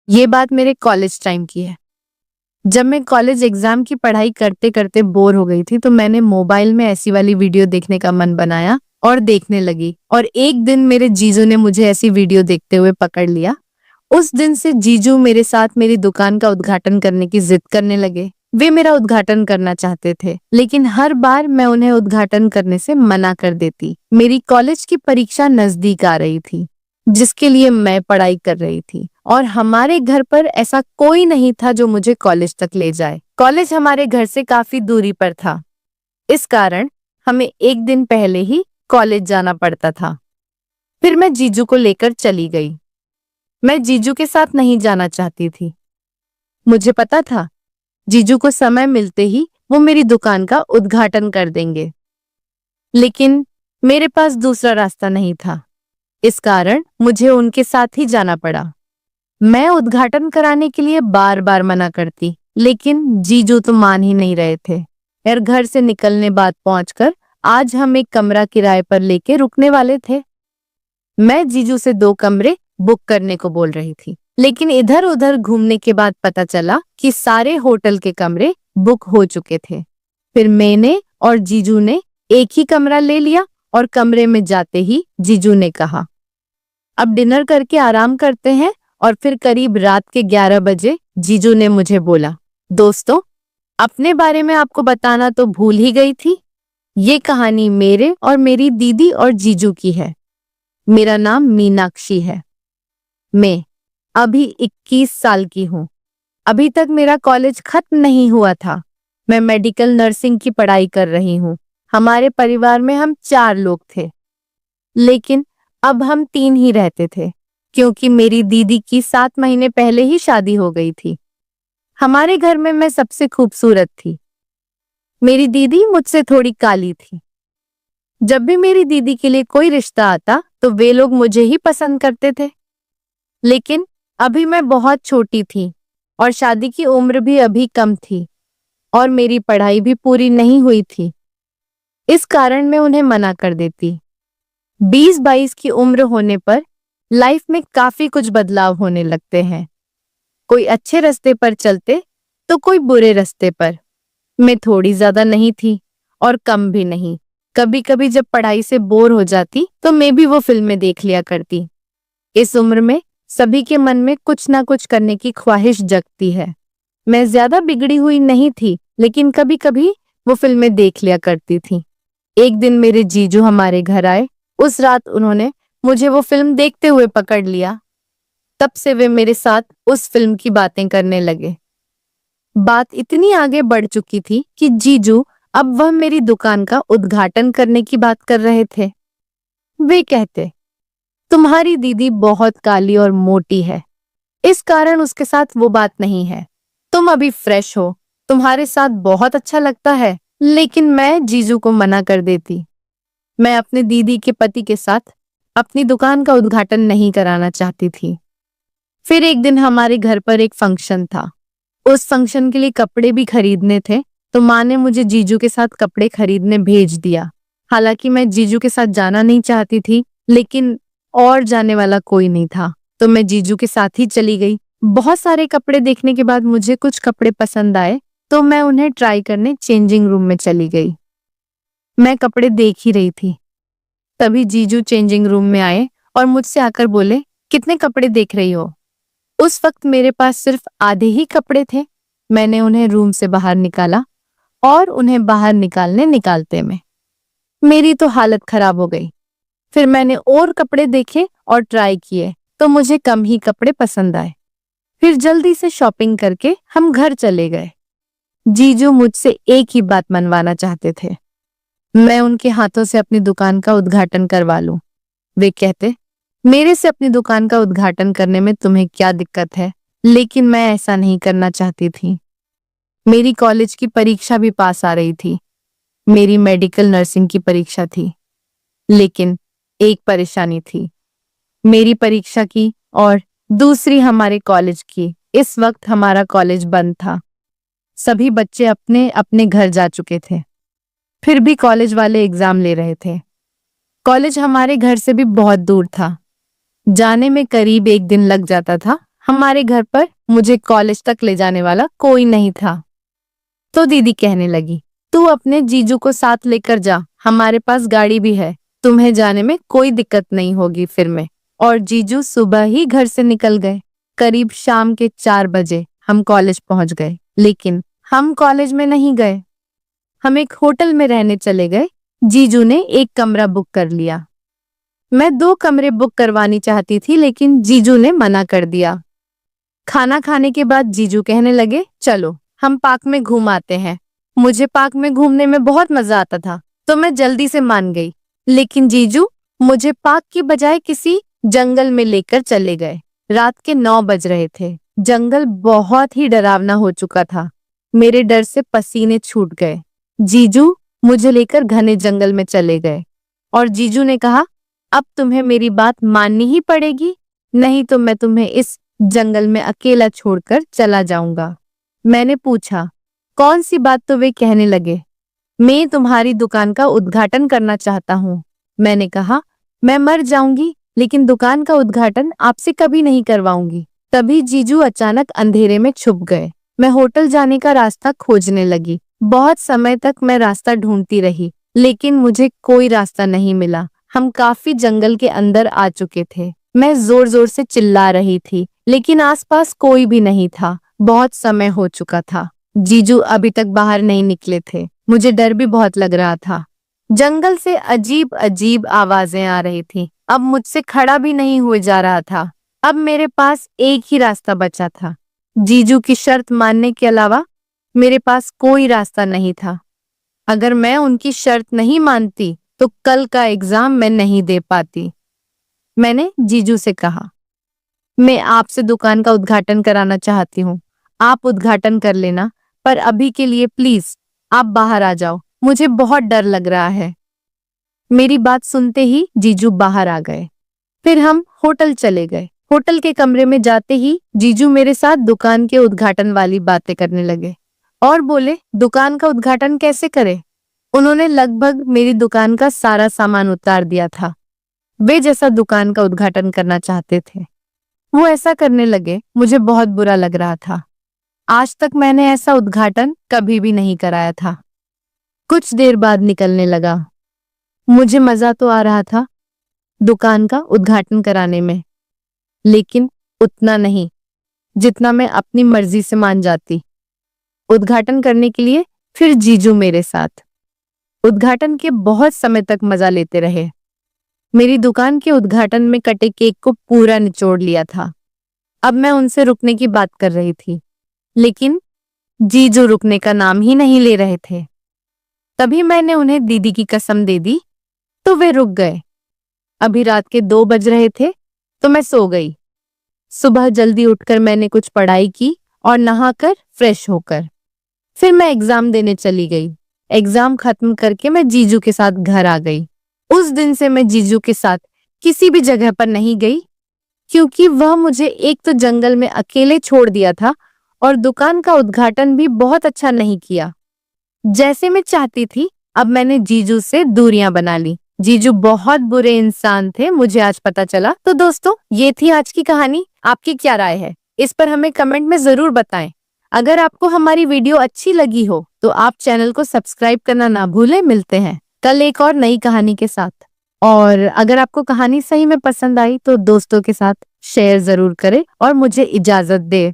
ये बात मेरे कॉलेज टाइम की है। जब मैं कॉलेज एग्जाम की पढ़ाई करते करते बोर हो गई थी तो मैंने मोबाइल में ऐसी वाली वीडियो देखने का मन बनाया और देखने लगी, और एक दिन मेरे जीजू ने मुझे ऐसी वीडियो देखते हुए पकड़ लिया। उस दिन से जीजू मेरे साथ मेरी दुकान का उद्घाटन करने की जिद करने लगे। वे मेरा उद्घाटन करना चाहते थे, लेकिन हर बार मैं उन्हें उद्घाटन करने से मना कर देती। मेरी कॉलेज की परीक्षा नजदीक आ रही थी, जिसके लिए मैं पढ़ाई कर रही थी, और हमारे घर पर ऐसा कोई नहीं था जो मुझे कॉलेज तक ले जाए। कॉलेज हमारे घर से काफी दूरी पर था, इस कारण हमें एक दिन पहले ही कॉलेज जाना पड़ता था। फिर मैं जीजू को लेकर चली गई। मैं जीजू के साथ नहीं जाना चाहती थी। मुझे पता था जीजू को समय मिलते ही वो मेरी दुकान का उद्घाटन कर देंगे, लेकिन मेरे पास दूसरा रास्ता नहीं था। इस कारण मुझे उनके साथ ही जाना पड़ा। मैं उद्घाटन कराने के लिए बार बार मना करती, लेकिन जीजू तो मान ही नहीं रहे थे। यार, घर से निकलने बाद पहुंचकर आज हम एक कमरा किराए पर लेके रुकने वाले थे। मैं जीजू से 2 कमरे बुक करने को बोल रही थी, लेकिन इधर उधर घूमने के बाद पता चला कि सारे होटल के कमरे बुक हो चुके थे। फिर मैंने और जीजू ने एक ही कमरा ले लिया, और कमरे में जाते ही जीजू ने कहा, अब डिनर करके आराम करते हैं। और फिर करीब रात के 11 बजे जीजू ने मुझे बोला, दोस्तों, अपने बारे में आपको बताना तो भूल ही गई थी। ये कहानी मेरे और मेरी दीदी और जीजू की है। मेरा नाम मीनाक्षी है। मैं अभी 21 साल की हूँ। अभी तक मेरा कॉलेज खत्म नहीं हुआ था। मैं मेडिकल नर्सिंग की पढ़ाई कर रही हूँ। हमारे परिवार में हम 4 लोग थे, लेकिन अब हम 3 ही रहते थे, क्योंकि मेरी दीदी की 7 महीने पहले ही शादी हो गई थी। हमारे घर में मैं सबसे खूबसूरत थी। मेरी दीदी मुझसे थोड़ी काली थी। जब भी मेरी दीदी के लिए कोई रिश्ता आता तो वे लोग मुझे ही पसंद करते थे, लेकिन अभी मैं बहुत छोटी थी और शादी की उम्र भी अभी कम थी, और मेरी पढ़ाई भी पूरी नहीं हुई थी। इस कारण मैं उन्हें मना कर देती। 20-22 की उम्र होने पर लाइफ में काफी कुछ बदलाव होने लगते हैं। कोई अच्छे रास्ते पर चलते तो कोई बुरे रास्ते पर। मैं थोड़ी ज्यादा नहीं थी और कम भी नहीं। कभी कभी जब पढ़ाई से बोर हो जाती तो मैं भी वो फिल्में देख लिया करती। इस उम्र में सभी के मन में कुछ ना कुछ करने की ख्वाहिश जगती है। मैं ज्यादा बिगड़ी हुई नहीं थी, लेकिन कभी कभी वो फिल्में देख लिया करती थी। एक दिन मेरे जीजू हमारे घर आए। उस रात उन्होंने मुझे वो फिल्म देखते हुए पकड़ लिया। तब से वे मेरे साथ उस फिल्म की बातें करने लगे। बात इतनी आगे बढ़ चुकी थी कि जीजू अब वह मेरी दुकान का उद्घाटन करने की बात कर रहे थे। वे कहते, तुम्हारी दीदी बहुत काली और मोटी है, इस कारण उसके साथ वो बात नहीं है। तुम अभी फ्रेश हो, तुम्हारे साथ बहुत अच्छा लगता है। लेकिन मैं जीजू को मना कर देती। मैं अपने दीदी के पति के साथ अपनी दुकान का उद्घाटन नहीं कराना चाहती थी। फिर एक दिन हमारे घर पर एक फंक्शन था। उस फंक्शन के लिए कपड़े भी खरीदने थे, तो माँ ने मुझे जीजू के साथ कपड़े खरीदने भेज दिया। हालांकि मैं जीजू के साथ जाना नहीं चाहती थी, लेकिन और जाने वाला कोई नहीं था, तो मैं जीजू के साथ ही चली गई। बहुत सारे कपड़े देखने के बाद मुझे कुछ कपड़े पसंद आए, तो मैं उन्हें ट्राई करने चेंजिंग रूम में चली गई। मैं कपड़े देख ही रही थी, तभी जीजू चेंजिंग रूम में आए और मुझसे आकर बोले, कितने कपड़े देख रही हो? उस वक्त मेरे पास सिर्फ आधे ही कपड़े थे। मैंने उन्हें रूम से बाहर निकाला, और उन्हें बाहर निकालते में मेरी तो हालत खराब हो गई। फिर मैंने और कपड़े देखे और ट्राई किए, तो मुझे कम ही कपड़े पसंद आए। फिर जल्दी से शॉपिंग करके हम घर चले गए। जीजू मुझसे एक ही बात मनवाना चाहते थे, मैं उनके हाथों से अपनी दुकान का उद्घाटन करवा लूं। वे कहते, मेरे से अपनी दुकान का उद्घाटन करने में तुम्हें क्या दिक्कत है? लेकिन मैं ऐसा नहीं करना चाहती थी। मेरी कॉलेज की परीक्षा भी पास आ रही थी। मेरी मेडिकल नर्सिंग की परीक्षा थी, लेकिन एक परेशानी थी, मेरी परीक्षा की और दूसरी हमारे कॉलेज की। इस वक्त हमारा कॉलेज बंद था। सभी बच्चे अपने अपने घर जा चुके थे। फिर भी कॉलेज वाले एग्जाम ले रहे थे। कॉलेज हमारे घर से भी बहुत दूर था। जाने में करीब 1 दिन लग जाता था। हमारे घर पर मुझे कॉलेज तक ले जाने वाला कोई नहीं था। तो दीदी कहने लगी, तू अपने जीजू को साथ लेकर जा, हमारे पास गाड़ी भी है, तुम्हें जाने में कोई दिक्कत नहीं होगी फिर में। और जीजू सुबह ही घर से निकल गए। करीब शाम के 4 बजे हम कॉलेज पहुंच गए, लेकिन हम कॉलेज में नहीं गए, हम एक होटल में रहने चले गए। जीजू ने एक कमरा बुक कर लिया। मैं 2 कमरे बुक करवानी चाहती थी, लेकिन जीजू ने मना कर दिया। खाना खाने के बाद जीजू कहने लगे, चलो हम पार्क में घूम आते हैं। मुझे पार्क में घूमने में बहुत मजा आता था, तो मैं जल्दी से मान गई। लेकिन जीजू मुझे पार्क की बजाय किसी जंगल में लेकर चले गए। रात के 9 बज रहे थे। जंगल बहुत ही डरावना हो चुका था। मेरे डर से पसीने छूट गए। जीजू मुझे लेकर घने जंगल में चले गए और जीजू ने कहा, अब तुम्हें मेरी बात माननी ही पड़ेगी, नहीं तो मैं तुम्हें इस जंगल में अकेला छोड़कर चला जाऊंगा। मैंने पूछा, कौन सी बात? तो वे कहने लगे, मैं तुम्हारी दुकान का उद्घाटन करना चाहता हूँ। मैंने कहा, मैं मर जाऊंगी लेकिन दुकान का उद्घाटन आपसे कभी नहीं करवाऊंगी। तभी जीजू अचानक अंधेरे में छुप गए। मैं होटल जाने का रास्ता खोजने लगी। बहुत समय तक मैं रास्ता ढूंढती रही, लेकिन मुझे कोई रास्ता नहीं मिला। हम काफी जंगल के अंदर आ चुके थे। मैं जोर जोर से चिल्ला रही थी, लेकिन आसपास कोई भी नहीं था। बहुत समय हो चुका था। जीजू अभी तक बाहर नहीं निकले थे। मुझे डर भी बहुत लग रहा था। जंगल से अजीब अजीब आवाजें आ रही थी। अब मुझसे खड़ा भी नहीं हुए जा रहा था। अब मेरे पास एक ही रास्ता बचा था। जीजू की शर्त मानने के अलावा मेरे पास कोई रास्ता नहीं था। अगर मैं उनकी शर्त नहीं मानती तो कल का एग्जाम मैं नहीं दे पाती। मैंने जीजू से कहा, मैं आपसे दुकान का उद्घाटन कराना चाहती हूँ, आप उद्घाटन कर लेना, पर अभी के लिए प्लीज आप बाहर आ जाओ, मुझे बहुत डर लग रहा है। मेरी बात सुनते ही जीजू बाहर आ गए। फिर हम होटल चले गए। होटल के कमरे में जाते ही जीजू मेरे साथ दुकान के उद्घाटन वाली बातें करने लगे और बोले, दुकान का उद्घाटन कैसे करें? उन्होंने लगभग मेरी दुकान का सारा सामान उतार दिया था। वे जैसा दुकान का उद्घाटन करना चाहते थे वो ऐसा करने लगे। मुझे बहुत बुरा लग रहा था। आज तक मैंने ऐसा उद्घाटन कभी भी नहीं कराया था। कुछ देर बाद निकलने लगा। मुझे मजा तो आ रहा था दुकान का उद्घाटन कराने में, लेकिन उतना नहीं जितना मैं अपनी मर्जी से मान जाती। उद्घाटन करने के लिए फिर जीजू मेरे साथ उद्घाटन के बहुत समय तक मजा लेते रहे। मेरी दुकान के उद्घाटन में कटे केक को पूरा निचोड़ लिया था। अब मैं उनसे रुकने की बात कर रही थी, लेकिन जीजू रुकने का नाम ही नहीं ले रहे थे। तभी मैंने उन्हें दीदी की कसम दे दी तो वे रुक गए। अभी रात के 2 बज रहे थे तो मैं सो गई। सुबह जल्दी उठकर मैंने कुछ पढ़ाई की और नहाकर फ्रेश होकर फिर मैं एग्जाम देने चली गई। एग्जाम खत्म करके मैं जीजू के साथ घर आ गई। उस दिन से मैं जीजू के साथ किसी भी जगह पर नहीं गई, क्योंकि वह मुझे एक तो जंगल में अकेले छोड़ दिया था और दुकान का उद्घाटन भी बहुत अच्छा नहीं किया जैसे मैं चाहती थी। अब मैंने जीजू से दूरियां बना ली। जीजू बहुत बुरे इंसान थे, मुझे आज पता चला। तो दोस्तों, ये थी आज की कहानी। आपकी क्या राय है इस पर हमें कमेंट में जरूर बताएं। अगर आपको हमारी वीडियो अच्छी लगी हो तो आप चैनल को सब्सक्राइब करना ना भूलें। मिलते हैं कल एक और नई कहानी के साथ। और अगर आपको कहानी सही में पसंद आई तो दोस्तों के साथ शेयर जरूर करें और मुझे इजाजत दे।